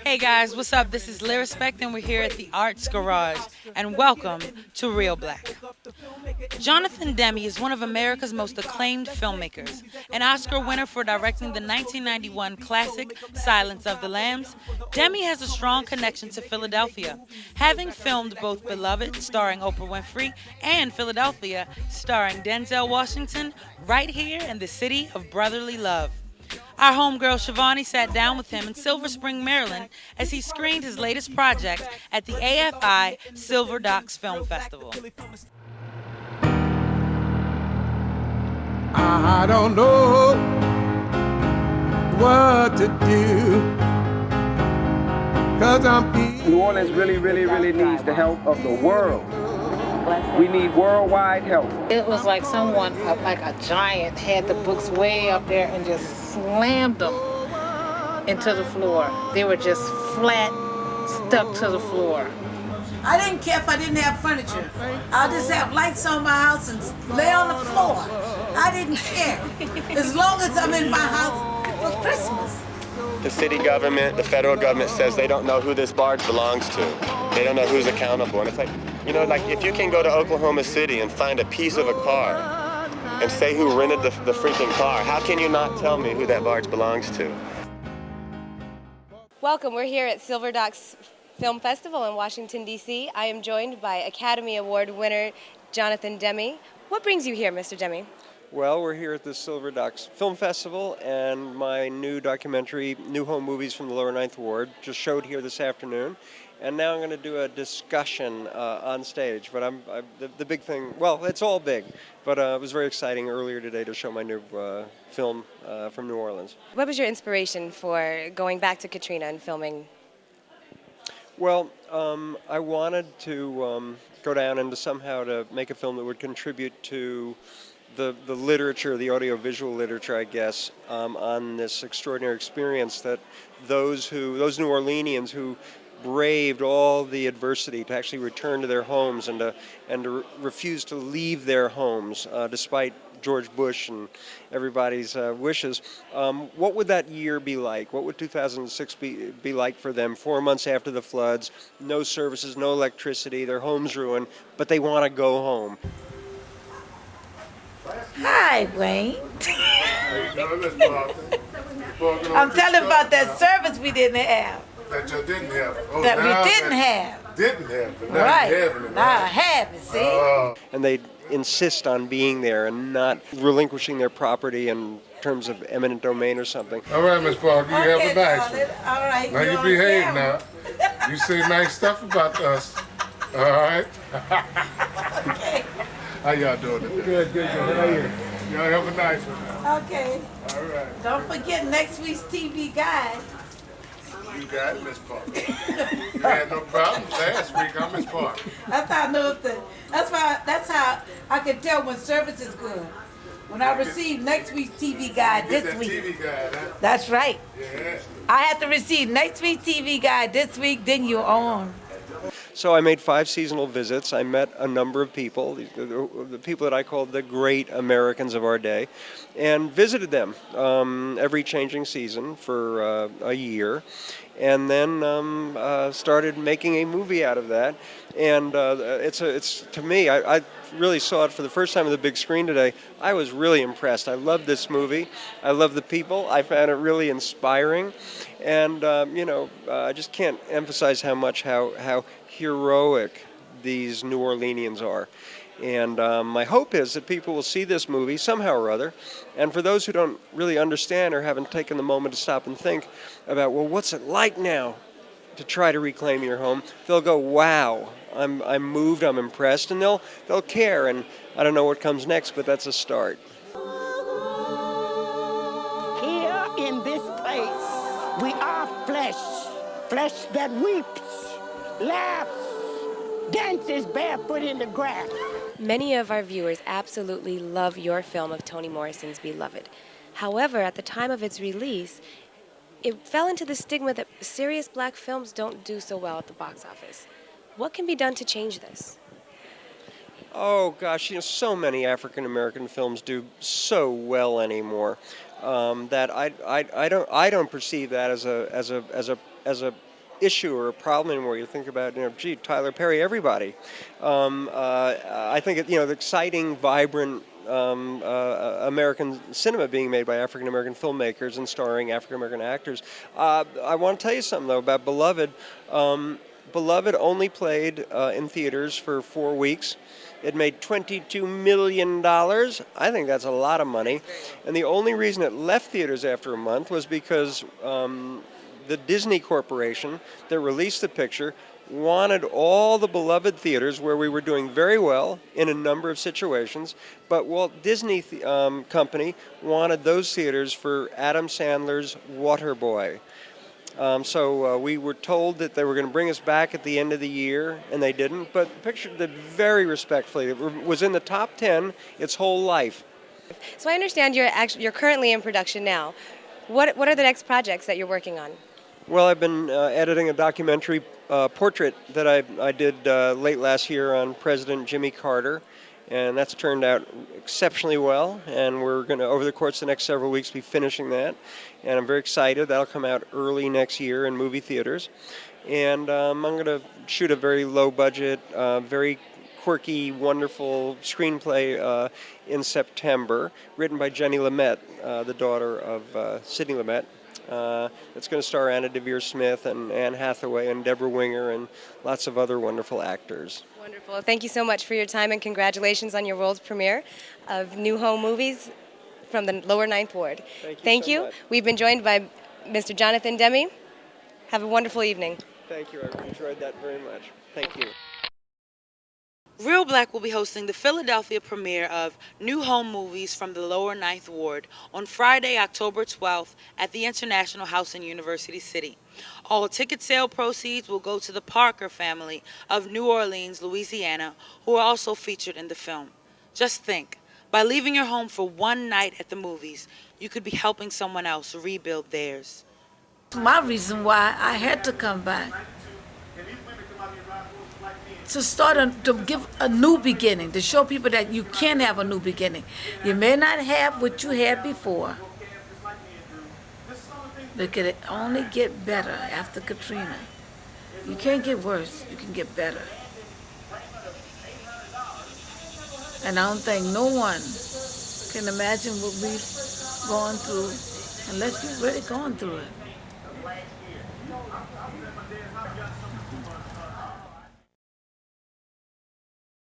Hey guys, what's up? This is Lyrespect and we're here at the Arts Garage and welcome to Reelblack. Jonathan Demme is one of America's most acclaimed filmmakers, an Oscar winner for directing the 1991 classic Silence of the Lambs. Demme has a strong connection to Philadelphia, having filmed both Beloved, starring Oprah Winfrey, and Philadelphia, starring Denzel Washington, right here in the city of brotherly love. Our homegirl Shivani sat down with him in Silver Spring, Maryland, as he screened his latest project at the AFI Silver Docs Film Festival. I don't know what to do, 'cause I'm New Orleans really needs the help of the world. We need worldwide help. It was like someone, like a giant, had the books way up there and just slammed them into the floor. They were just flat, stuck to the floor. I didn't care if I didn't have furniture. I'll just have lights on my house and lay on the floor. I didn't care. As long as I'm in my house for Christmas. The city government, the federal government says they don't know who this barge belongs to. They don't know who's accountable. And it's like, like if you can go to Oklahoma City and find a piece of a car and say who rented the freaking car, how can you not tell me who that barge belongs to? Welcome, we're here at Silver Docs Film Festival in Washington, D.C. I am joined by Academy Award winner Jonathan Demme. What brings you here, Mr. Demme? Well, we're here at the Silver Docs Film Festival, and my new documentary, New Home Movies from the Lower Ninth Ward, just showed here this afternoon. And now I'm going to do a discussion on stage. But the big thing, well, it's all big, but it was very exciting earlier today to show my new film from New Orleans. What was your inspiration for going back to Katrina and filming? Well, I wanted to go down and somehow to make a film that would contribute to the literature, the audiovisual literature, I guess, on this extraordinary experience that those New Orleanians who braved all the adversity to actually return to their homes and to refuse to leave their homes despite George Bush and everybody's wishes. What would that year be like? What would 2006 be like for them? 4 months after the floods, no services, no electricity, their homes ruined, but they want to go home. Hi, Wayne. How you doing, Miss Parker? I'm telling about that service we didn't have. That you didn't have. Oh, That now we didn't have. Didn't have, but now Right. you having it. Now I Right? have it, see? And they insist on being there and not relinquishing their property in terms of eminent domain or something. All right, Miss Parker, you have a nice darling. one. All right. Now you're you on behave camera. now. You say nice stuff about us. All right? Okay. How y'all doing today? Good. How are you? Y'all have a nice one. Okay. All right. Don't forget next week's TV guide. You got it, Miss Parker. You had no problems last week. I'm Miss Parker. That's how I know if that's how I can tell when service is good. When I receive next week's TV guide Get this that week. TV guide, huh? That's right. Yeah. I have to receive next week's TV guide this week, then you're on. So I made 5 seasonal visits. I met a number of people, the people that I called the great Americans of our day, and visited them every changing season for a year, and then started making a movie out of that. And it's to me, I really saw it for the first time on the big screen today. I was really impressed. I loved this movie. I love the people. I found it really inspiring, and I just can't emphasize how heroic these New Orleanians are. And my hope is that people will see this movie somehow or other, and for those who don't really understand or haven't taken the moment to stop and think about, well, what's it like now to try to reclaim your home, they'll go, wow, I'm moved, I'm impressed, and they'll care. And I don't know what comes next, but that's a start. Here in this place, we are flesh that weeps, laughs, dances barefoot in the grass. Many of our viewers absolutely love your film of Toni Morrison's Beloved. However, at the time of its release, it fell into the stigma that serious black films don't do so well at the box office. What can be done to change this? Oh gosh, so many African American films do so well anymore that I don't perceive that as a issue or a problem anymore. You think about, gee, Tyler Perry, everybody. I think the exciting, vibrant American cinema being made by African American filmmakers and starring African American actors. I want to tell you something though about Beloved. Beloved only played in theaters for 4 weeks. It made $22 million. I think that's a lot of money. And the only reason it left theaters after a month was because the Disney Corporation that released the picture wanted all the Beloved theaters, where we were doing very well in a number of situations, but Walt Disney Company wanted those theaters for Adam Sandler's Waterboy. So we were told that they were going to bring us back at the end of the year, and they didn't. But the picture did very respectfully. It was in the top 10 its whole life. So I understand you're currently in production now. What are the next projects that you're working on? Well, I've been editing a documentary portrait that I did late last year on President Jimmy Carter, and that's turned out exceptionally well, and we're going to, over the course of the next several weeks, be finishing that, and I'm very excited. That'll come out early next year in movie theaters, and I'm going to shoot a very low-budget, very quirky, wonderful screenplay in September, written by Jenny Lumet, the daughter of Sidney Lumet. It's going to star Anna Devere Smith and Anne Hathaway and Deborah Winger and lots of other wonderful actors. Wonderful. Thank you so much for your time, and congratulations on your world's premiere of New Home Movies from the Lower Ninth Ward. Thank you so much. We've been joined by Mr. Jonathan Demme. Have a wonderful evening. Thank you. I enjoyed that very much. Thank you. Reelblack will be hosting the Philadelphia premiere of New Home Movies from the Lower Ninth Ward on Friday, October 12th at the International House in University City. All ticket sale proceeds will go to the Parker family of New Orleans, Louisiana, who are also featured in the film. Just think, by leaving your home for one night at the movies, you could be helping someone else rebuild theirs. My reason why I had to come back, to give a new beginning, to show people that you can have a new beginning. You may not have what you had before, but it can only get better after Katrina. You can't get worse, you can get better. And I don't think no one can imagine what we've gone through unless you've really gone through it.